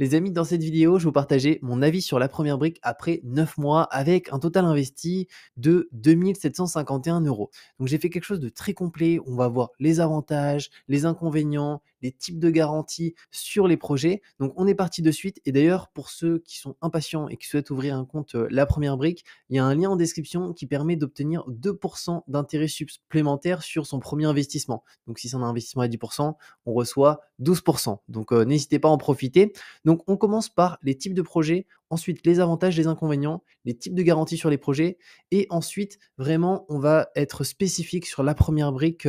Les amis, dans cette vidéo, je vais vous partager mon avis sur la première brique après 9 mois avec un total investi de 2 751 euros. Donc j'ai fait quelque chose de très complet. On va voir les avantages, les inconvénients, les types de garanties sur les projets. Donc on est parti de suite. Et d'ailleurs, pour ceux qui sont impatients et qui souhaitent ouvrir un compte La Première Brique, il y a un lien en description qui permet d'obtenir 2% d'intérêt supplémentaire sur son premier investissement. Donc si c'est un investissement à 10%, on reçoit 12%. Donc n'hésitez pas à en profiter. Donc, on commence par les types de projets, ensuite les avantages, les inconvénients, les types de garanties sur les projets et ensuite, vraiment, on va être spécifique sur la première brique,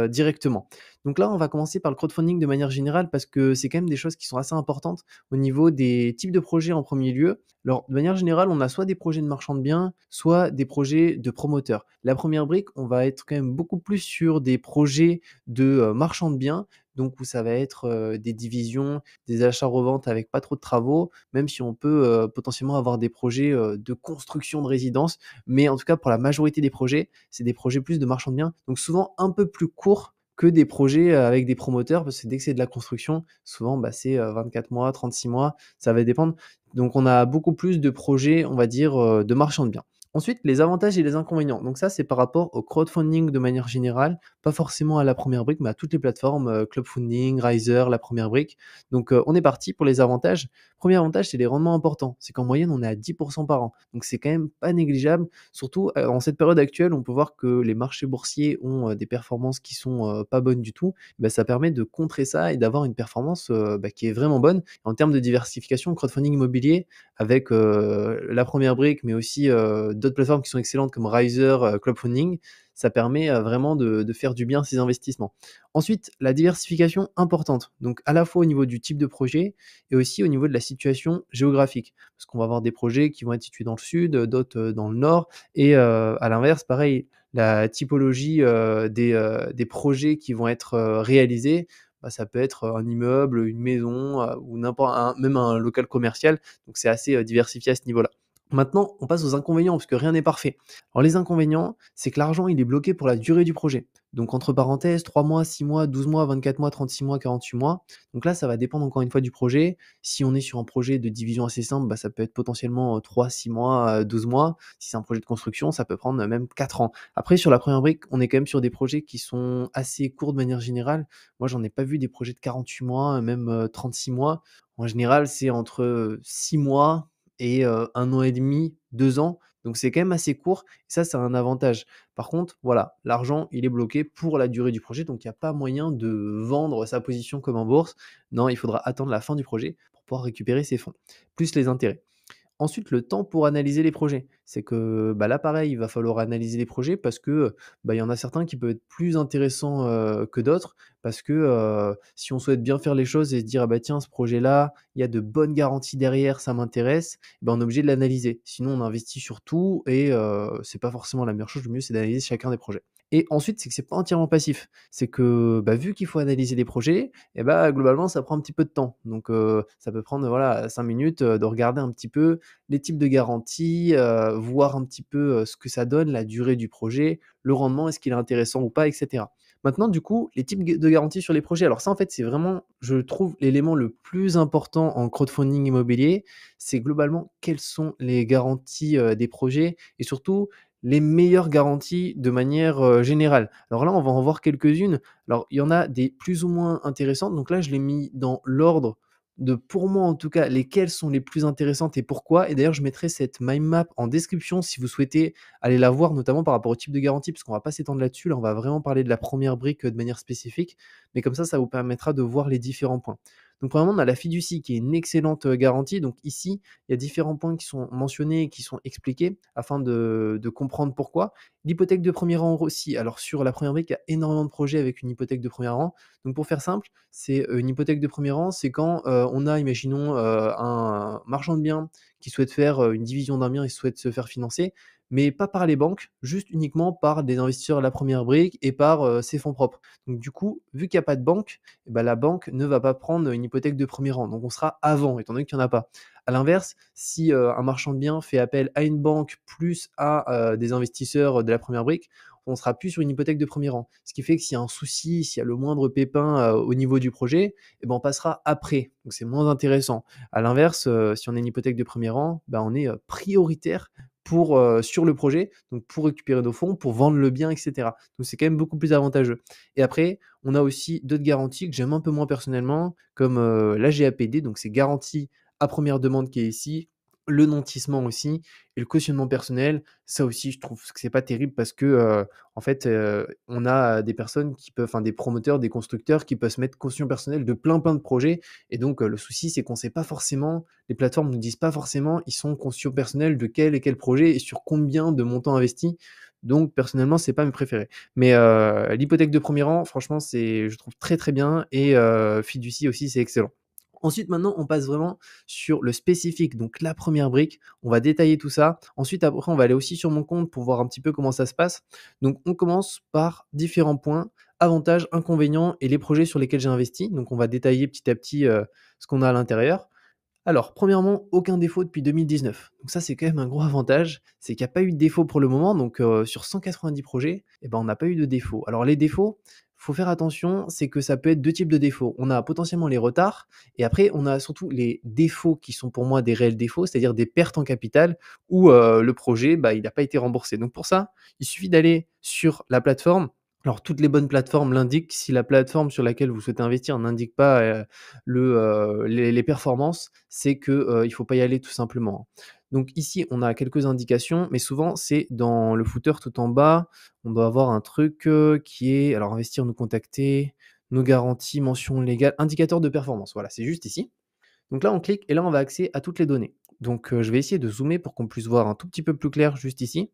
directement. Donc là, on va commencer par le crowdfunding de manière générale parce que c'est quand même des choses qui sont assez importantes au niveau des types de projets en premier lieu. Alors, de manière générale, on a soit des projets de marchands de biens, soit des projets de promoteurs. La première brique, on va être quand même beaucoup plus sur des projets de, marchands de biens, donc où ça va être, des divisions, des achats-reventes avec pas trop de travaux, même si on peut, potentiellement avoir des projets, de construction de résidences. Mais en tout cas, pour la majorité des projets, c'est des projets plus de marchands de biens, donc souvent un peu plus courts que des projets, avec des promoteurs. Parce que dès que c'est de la construction, souvent, bah, c'est, 24 mois, 36 mois, ça va dépendre. Donc on a beaucoup plus de projets, on va dire, de marchands de biens. Ensuite, les avantages et les inconvénients. Donc ça, c'est par rapport au crowdfunding de manière générale, pas forcément à la première brique, mais à toutes les plateformes, Clubfunding, Riser, la première brique. Donc, on est parti pour les avantages. Premier avantage, c'est les rendements importants. C'est qu'en moyenne, on est à 10% par an. Donc, c'est quand même pas négligeable. Surtout, en cette période actuelle, on peut voir que les marchés boursiers ont des performances qui sont pas bonnes du tout. Bah, ça permet de contrer ça et d'avoir une performance bah, qui est vraiment bonne. En termes de diversification, le crowdfunding immobilier, avec la première brique, mais aussi d'autres plateformes qui sont excellentes comme Riser, Clubfunding, ça permet vraiment de faire du bien à ses investissements. Ensuite, la diversification importante, donc à la fois au niveau du type de projet et aussi au niveau de la situation géographique. Parce qu'on va avoir des projets qui vont être situés dans le sud, d'autres dans le nord, et à l'inverse, pareil, la typologie des projets qui vont être réalisés, bah, ça peut être un immeuble, une maison ou n'importe même un local commercial. Donc c'est assez diversifié à ce niveau-là. Maintenant, on passe aux inconvénients parce que rien n'est parfait. Alors les inconvénients, c'est que l'argent, il est bloqué pour la durée du projet. Donc entre parenthèses, 3 mois, 6 mois, 12 mois, 24 mois, 36 mois, 48 mois. Donc là, ça va dépendre encore une fois du projet. Si on est sur un projet de division assez simple, bah, ça peut être potentiellement 3, 6 mois, 12 mois. Si c'est un projet de construction, ça peut prendre même 4 ans. Après, sur la première brique, on est quand même sur des projets qui sont assez courts de manière générale. Moi, j'en ai pas vu des projets de 48 mois, même 36 mois. En général, c'est entre 6 mois et 1 an et demi, 2 ans, donc c'est quand même assez court et ça, c'est un avantage. Par contre, voilà, l'argent, il est bloqué pour la durée du projet, donc il y a pas moyen de vendre sa position comme en bourse. Non, il faudra attendre la fin du projet pour pouvoir récupérer ses fonds, plus les intérêts. Ensuite, le temps pour analyser les projets. C'est que, bah, là, pareil, il va falloir analyser les projets parce que, bah, il y en a certains qui peuvent être plus intéressants, que d'autres parce que, si on souhaite bien faire les choses et se dire: «Ah bah, tiens, ce projet-là, il y a de bonnes garanties derrière, ça m'intéresse», bah, on est obligé de l'analyser. Sinon, on investit sur tout et c'est pas forcément la meilleure chose. Le mieux, c'est d'analyser chacun des projets. Et ensuite, c'est que c'est pas entièrement passif. C'est que, bah, vu qu'il faut analyser les projets et bah, globalement, ça prend un petit peu de temps. Donc, ça peut prendre, voilà, 5 minutes, de regarder un petit peu les types de garanties, voir un petit peu, ce que ça donne, la durée du projet, le rendement, est-ce qu'il est intéressant ou pas, et cetera. Maintenant, du coup, les types de garanties sur les projets. Alors ça, en fait, c'est vraiment, je trouve, l'élément le plus important en crowdfunding immobilier. C'est globalement quelles sont les garanties, des projets et surtout les meilleures garanties de manière, générale. Alors là, on va en voir quelques-unes. Alors il y en a des plus ou moins intéressantes, donc là, je l'ai mis dans l'ordre de, pour moi en tout cas, lesquelles sont les plus intéressantes et pourquoi. Et d'ailleurs, je mettrai cette mind map en description si vous souhaitez aller la voir, notamment par rapport au type de garantie, parce qu'on va pas s'étendre là-dessus. Là, on va vraiment parler de la première brique de manière spécifique, mais comme ça vous permettra de voir les différents points. Donc, premièrement, on a la fiducie qui est une excellente garantie. Donc, ici, il y a différents points qui sont mentionnés et qui sont expliqués afin de comprendre pourquoi. L'hypothèque de premier rang aussi. Alors, sur la première brique, il y a énormément de projets avec une hypothèque de premier rang. Donc, pour faire simple, c'est une hypothèque de premier rang, c'est quand on a, imaginons, un marchand de biens qui souhaite faire une division d'un bien et souhaite se faire financer, mais pas par les banques, juste uniquement par des investisseurs à la première brique et par ses fonds propres. Donc, du coup, vu qu'il n'y a pas de banque, eh ben, la banque ne va pas prendre une hypothèque de premier rang. Donc, on sera avant, étant donné qu'il n'y en a pas. À l'inverse, si un marchand de biens fait appel à une banque plus à des investisseurs de la première brique, on sera plus sur une hypothèque de premier rang. Ce qui fait que s'il y a un souci, s'il y a le moindre pépin, au niveau du projet, et ben, on passera après, donc c'est moins intéressant. À l'inverse, si on a une hypothèque de premier rang, bah, on est, prioritaire pour, sur le projet, donc pour récupérer nos fonds, pour vendre le bien et cetera. Donc c'est quand même beaucoup plus avantageux et après, on a aussi d'autres garanties que j'aime un peu moins personnellement, comme, la GAPD, donc c'est garantie à première demande qui est ici, le nantissement aussi et le cautionnement personnel. Ça aussi, je trouve que c'est pas terrible parce que, en fait, on a des personnes qui peuvent enfin des promoteurs, des constructeurs qui peuvent se mettre caution personnelle de plein de projets et donc, le souci, c'est qu'on sait pas forcément les plateformes nous disent pas forcément, ils sont caution personnelle de quel et quel projet et sur combien de montants investis. Donc personnellement, c'est pas mes préférés. Mais, l'hypothèque de premier rang, franchement, c'est je trouve très bien et Fiducie aussi, c'est excellent. Ensuite, maintenant, on passe vraiment sur le spécifique, donc la première brique. On va détailler tout ça. Ensuite, après, on va aller aussi sur mon compte pour voir un petit peu comment ça se passe. Donc, on commence par différents points, avantages, inconvénients et les projets sur lesquels j'ai investi. Donc, on va détailler petit à petit ce qu'on a à l'intérieur. Alors, premièrement, aucun défaut depuis 2019. Donc ça, c'est quand même un gros avantage, c'est qu'il y a pas eu de défaut pour le moment. Donc, sur 190 projets, et ben, on n'a pas eu de défaut. Alors les défauts, faut faire attention, c'est que ça peut être 2 types de défauts. On a potentiellement les retards et après on a surtout les défauts qui sont pour moi des réels défauts, c'est-à-dire des pertes en capital où, le projet, bah, il n'a pas été remboursé. Donc pour ça, il suffit d'aller sur la plateforme. Alors toutes les bonnes plateformes l'indiquent. Si la plateforme sur laquelle vous souhaitez investir n'indique pas, les performances, c'est que, il faut pas y aller tout simplement. Donc ici, on a quelques indications, mais souvent c'est dans le footer tout en bas, on doit avoir un truc, qui est alors investir, nous contacter, nos garanties, mention légale, indicateur de performance. Voilà, c'est juste ici. Donc là, on clique et là, on va accéder à toutes les données. Donc, je vais essayer de zoomer pour qu'on puisse voir un tout petit peu plus clair juste ici.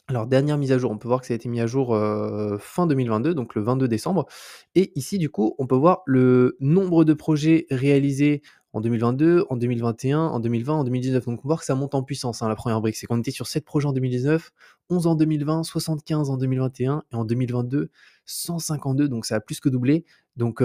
Alors dernière mise à jour, on peut voir que ça a été mis à jour, fin 2022, donc le 22 décembre et ici du coup, on peut voir le nombre de projets réalisés en 2022, en 2021, en 2020, en 2019. Donc on peut voir que ça monte en puissance, hein, la première brique. C'est qu'on était sur 7 projets en 2019, 11 en 2020, 75 en 2021 et en 2022, 152, donc ça a plus que doublé. Donc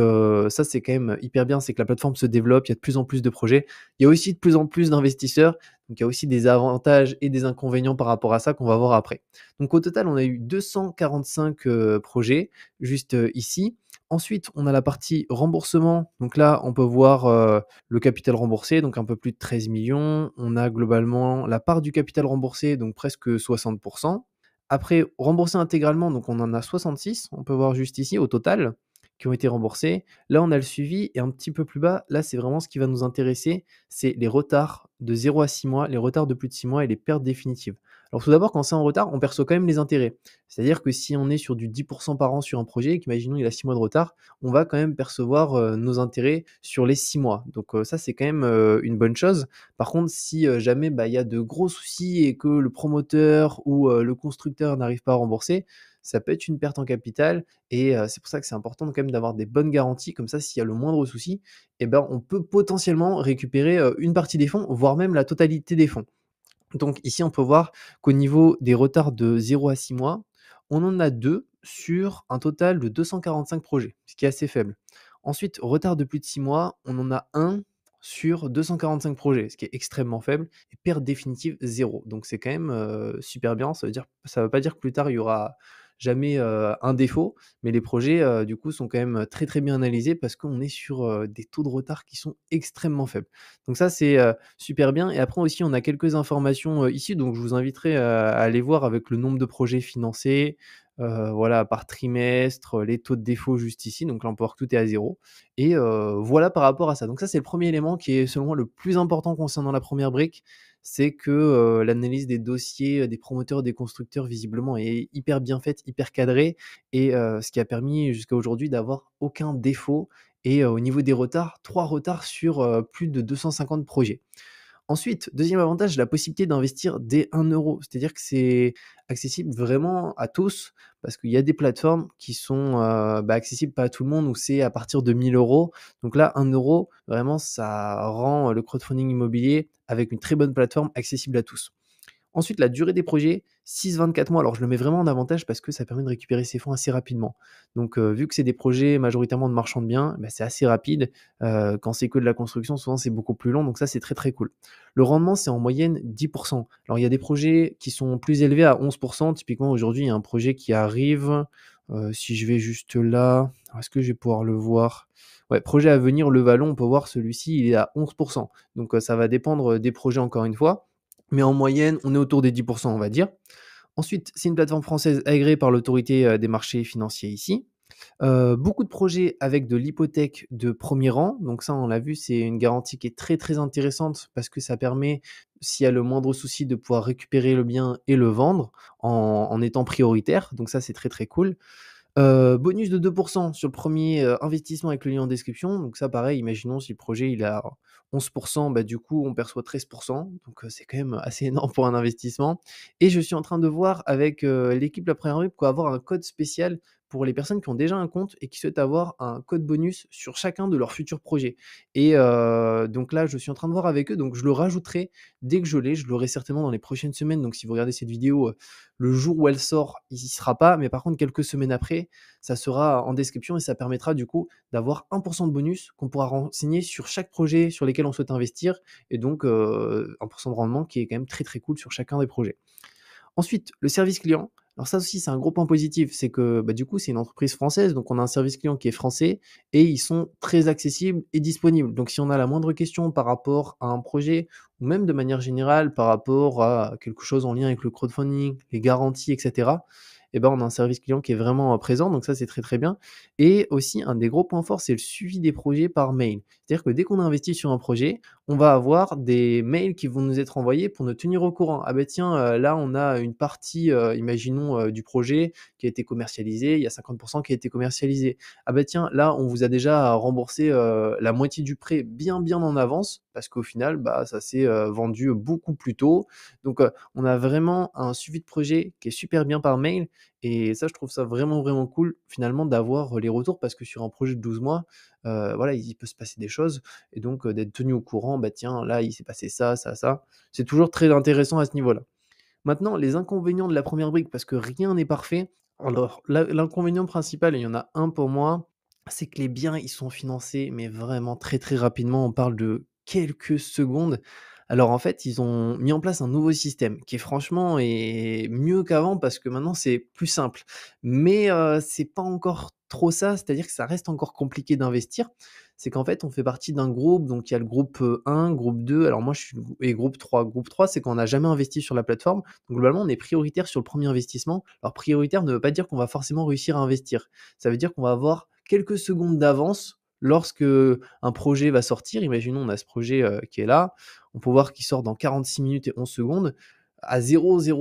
ça, c'est quand même hyper bien, c'est que la plateforme se développe, il y a de plus en plus de projets. Il y a aussi de plus en plus d'investisseurs, donc il y a aussi des avantages et des inconvénients par rapport à ça qu'on va voir après. Donc au total, on a eu 245, projets juste, ici. Ensuite, on a la partie remboursement. Donc là, on peut voir, le capital remboursé, donc un peu plus de 13 millions. On a globalement la part du capital remboursé, donc presque 60. Après, remboursé intégralement, donc on en a 66, on peut voir juste ici au total, qui ont été remboursés. Là, on a le suivi et un petit peu plus bas, là, c'est vraiment ce qui va nous intéresser, c'est les retards de 0 à 6 mois, les retards de plus de 6 mois et les pertes définitives. Alors tout d'abord, quand c'est en retard, on perçoit quand même les intérêts. C'est-à-dire que si on est sur du 10 par an sur un projet et qu'imaginons il a 6 mois de retard, on va quand même percevoir, nos intérêts sur les 6 mois. Donc, ça, c'est quand même, une bonne chose. Par contre, si, jamais, bah, il y a de gros soucis et que le promoteur ou, le constructeur n'arrive pas à rembourser, ça peut être une perte en capital et c'est pour ça que c'est important quand même d'avoir des bonnes garanties. Comme ça, s'il y a le moindre souci et ben, on peut potentiellement récupérer, une partie des fonds, voire même la totalité des fonds. Donc ici, on peut voir qu'au niveau des retards de 0 à 6 mois, on en a 2 sur un total de 245 projets, ce qui est assez faible. Ensuite, retard de plus de 6 mois, on en a un sur 245 projets, ce qui est extrêmement faible et perte définitive 0. Donc c'est quand même, super bien. Ça veut pas dire que plus tard, il y aura jamais, un défaut, mais les projets, du coup, sont quand même très bien analysés parce qu'on est sur, des taux de retard qui sont extrêmement faibles. Donc ça, c'est, super bien et après aussi, on a quelques informations, ici, donc je vous inviterai, à aller voir avec le nombre de projets financés, voilà, par trimestre, les taux de défaut juste ici, donc là, on peut voir que tout est à 0 et voilà par rapport à ça. Donc ça, c'est le premier élément qui est selon moi le plus important concernant la première brique, c'est que, l'analyse des dossiers, des promoteurs, des constructeurs visiblement est hyper bien faite, hyper cadrée et ce qui a permis jusqu'à aujourd'hui d'avoir aucun défaut et au niveau des retards, 3 retards sur, plus de 250 projets. Ensuite, deuxième avantage, la possibilité d'investir dès 1 €. C'est-à-dire que c'est accessible vraiment à tous parce qu'il y a des plateformes qui sont, bah, accessibles pas à tout le monde où c'est à partir de 1 000 €. Donc là, 1 € vraiment ça rend, le crowdfunding immobilier avec une très bonne plateforme accessible à tous. Ensuite, la durée des projets, 6-24 mois. Alors je le mets vraiment en avantage parce que ça permet de récupérer ses fonds assez rapidement. Donc vu que c'est des projets majoritairement de marchands de biens, bah, c'est assez rapide. Quand c'est que de la construction, souvent c'est beaucoup plus long, donc ça c'est très, très cool. Le rendement, c'est en moyenne 10. Alors il y a des projets qui sont plus élevés à 11. Typiquement aujourd'hui, il y a un projet qui arrive, si je vais juste là, alors est-ce que je vais pouvoir le voir? Ouais, projet à venir, Le Vallon, on peut voir celui-ci, il est à 11. Donc ça va dépendre des projets encore une fois, mais en moyenne, on est autour des 10, on va dire. Ensuite, c'est une plateforme française agréée par l'autorité, des marchés financiers ici. Beaucoup de projets avec de l'hypothèque de premier rang, donc ça, on l'a vu, c'est une garantie qui est très, très intéressante parce que ça permet, s'il y a le moindre souci, de pouvoir récupérer le bien et le vendre en étant prioritaire, donc ça, c'est très, très cool. Bonus de 2 sur le premier investissement avec le lien en description. Donc ça, pareil, imaginons si le projet il est à 11, bah, du coup, on perçoit 13. Donc c'est quand même assez énorme pour un investissement et je suis en train de voir avec, l'équipe de La Première Rue pour avoir un code spécial pour les personnes qui ont déjà un compte et qui souhaitent avoir un code bonus sur chacun de leurs futurs projets et donc là, je suis en train de voir avec eux, donc je le rajouterai dès que je l'ai. Je l'aurai certainement dans les prochaines semaines, donc si vous regardez cette vidéo, le jour où elle sort, il y sera pas, mais par contre quelques semaines après, ça sera en description et ça permettra du coup d'avoir 1 de bonus qu'on pourra renseigner sur chaque projet sur lesquels on souhaite investir et donc 1 de rendement qui est quand même très, très cool sur chacun des projets. Ensuite, le service client. Alors ça aussi, c'est un gros point positif, c'est que, bah, du coup, c'est une entreprise française, donc on a un service client qui est français et ils sont très accessibles et disponibles. Donc si on a la moindre question par rapport à un projet ou même de manière générale par rapport à quelque chose en lien avec le crowdfunding, les garanties et cetera, et ben, on a un service client qui est vraiment, présent, donc ça, c'est très, très bien et aussi un des gros points forts, c'est le suivi des projets par mail. C'est-à-dire que dès qu'on a investi sur un projet, on va avoir des mails qui vont nous être envoyés pour nous tenir au courant. Ah ben tiens, là on a une partie, imaginons, du projet qui a été commercialisé, il y a 50 qui a été commercialisé. Ah ben tiens, là on vous a déjà remboursé, la moitié du prêt bien, bien en avance parce qu'au final, bah, ça s'est, vendu beaucoup plus tôt. Donc, on a vraiment un suivi de projet qui est super bien par mail et ça je trouve ça vraiment, vraiment cool finalement d'avoir, les retours parce que sur un projet de 12 mois, voilà, il peut se passer des choses et donc d'être tenu au courant, bah, tiens, là, il s'est passé ça, ça, ça. C'est toujours très intéressant à ce niveau-là. Maintenant, les inconvénients de la première brique, parce que rien n'est parfait. Alors, l'inconvénient principal, il y en a un pour moi, c'est que les biens, ils sont financés, mais vraiment très, très rapidement. On parle de quelques secondes. Alors, en fait, ils ont mis en place un nouveau système qui, franchement, est mieux qu'avant parce que maintenant, c'est plus simple. Mais, c'est pas encore trop ça, c'est-à-dire que ça reste encore compliqué d'investir. C'est qu'en fait, on fait partie d'un groupe, donc il y a le groupe, 1, groupe 2, alors moi je suis et groupe 3. Groupe 3, c'est quand on n'a jamais investi sur la plateforme. Donc globalement, on est prioritaire sur le premier investissement. Alors prioritaire ne veut pas dire qu'on va forcément réussir à investir. Ça veut dire qu'on va avoir quelques secondes d'avance lorsque un projet va sortir. Imaginons, on a ce projet, qui est là, on peut voir qu'il sort dans 46 minutes et 11 secondes. À 0,000,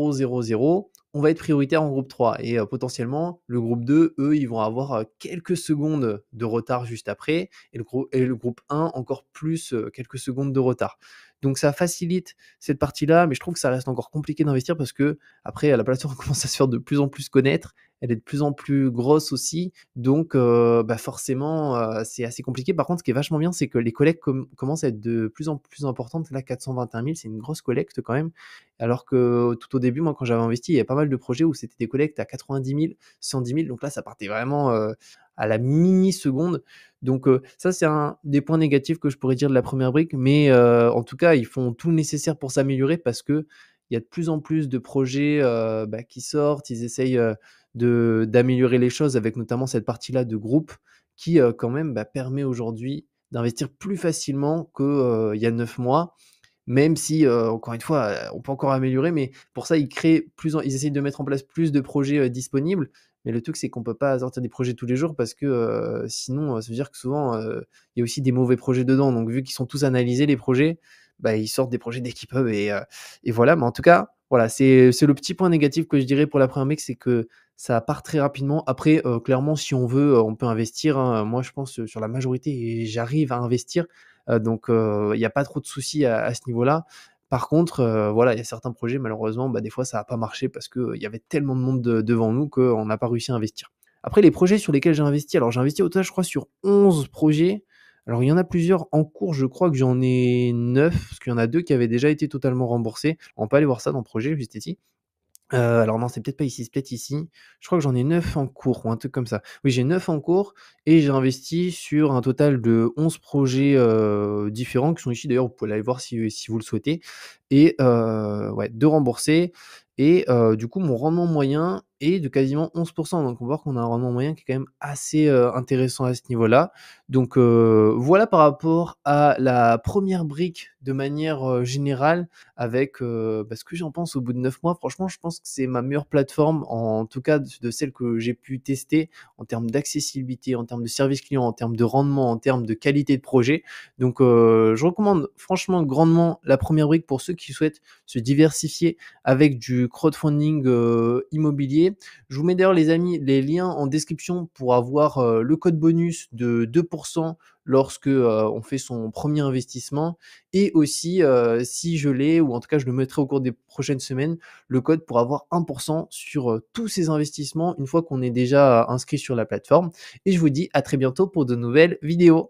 on va être prioritaire en groupe 3 et potentiellement le groupe 2, eux, ils vont avoir, quelques secondes de retard juste après et le groupe 1 encore plus, quelques secondes de retard. Donc ça facilite cette partie-là, mais je trouve que ça reste encore compliqué d'investir parce qu'après, la plateforme commence à se faire de plus en plus connaître, elle est de plus en plus grosse aussi, donc bah, forcément, c'est assez compliqué. Par contre, ce qui est vachement bien, c'est que les collectes commencent à être de plus en plus importantes. Là, 421 000, c'est une grosse collecte quand même, alors que tout au début, moi, quand j'avais investi, il y avait pas mal de projets où c'était des collectes à 90 000, 110 000, donc là, ça partait vraiment, à la mini-seconde. Donc ça, c'est un des points négatifs que je pourrais dire de la première brique, mais en tout cas, ils font tout le nécessaire pour s'améliorer parce qu'il y a de plus en plus de projets, bah, qui sortent. Ils essayent, de d'améliorer les choses avec notamment cette partie-là de groupe qui, quand même, bah, permet aujourd'hui d'investir plus facilement que, il y a 9 mois. Même si, encore une fois, on peut encore améliorer, mais pour ça, ils essayent de mettre en place plus de projets, disponibles. Mais le truc, c'est qu'on peut pas sortir des projets tous les jours parce que, sinon, ça veut dire que souvent, il y a aussi des mauvais projets dedans. Donc vu qu'ils sont tous analysés les projets, bah, ils sortent des projets dès qu'ils peuvent et voilà. Mais en tout cas, voilà, c'est le petit point négatif que je dirais pour la première mix, c'est que ça part très rapidement. Après, clairement, si on veut, on peut investir, hein. Moi, je pense, sur la majorité et j'arrive à investir. Donc il y a pas trop de soucis à ce niveau-là. Par contre, voilà, il y a certains projets malheureusement, bah, des fois ça a pas marché parce qu'il y avait tellement de monde devant nous qu'on n'a pas réussi à investir. Après les projets sur lesquels j'ai investi, alors j'ai investi au total je crois sur 11 projets, Alors il y en a plusieurs en cours, je crois que j'en ai 9 parce qu'il y en a 2 qui avaient déjà été totalement remboursés. On peut aller voir ça dans le projet juste ici. Alors non, c'est peut-être pas ici, c'est peut-être ici. Je crois que j'en ai 9 en cours ou un truc comme ça. Oui, j'ai 9 en cours et j'ai investi sur un total de 11 projets, différents qui sont ici d'ailleurs, vous pouvez aller voir si vous le souhaitez et ouais, 2 remboursés et du coup, mon rendement moyen est de quasiment 11. Donc on voit qu'on a un rendement moyen qui est quand même assez, intéressant à ce niveau-là. Donc voilà par rapport à la première brique de manière, générale avec, ce que j'en pense au bout de 9 mois. Franchement, je pense que c'est ma meilleure plateforme, en tout cas de celles que j'ai pu tester en termes d'accessibilité, en termes de service client, en termes de rendement, en termes de qualité de projet. Donc je recommande franchement grandement la première brique pour ceux qui souhaitent se diversifier avec du crowdfunding, immobilier. Je vous mets d'ailleurs les amis les liens en description pour avoir, le code bonus de 2 lorsque, on fait son premier investissement et aussi, si je l'ai ou en tout cas je le mettrai au cours des prochaines semaines, le code pour avoir 1 sur, tous ces investissements une fois qu'on est déjà inscrit sur la plateforme et je vous dis à très bientôt pour de nouvelles vidéos.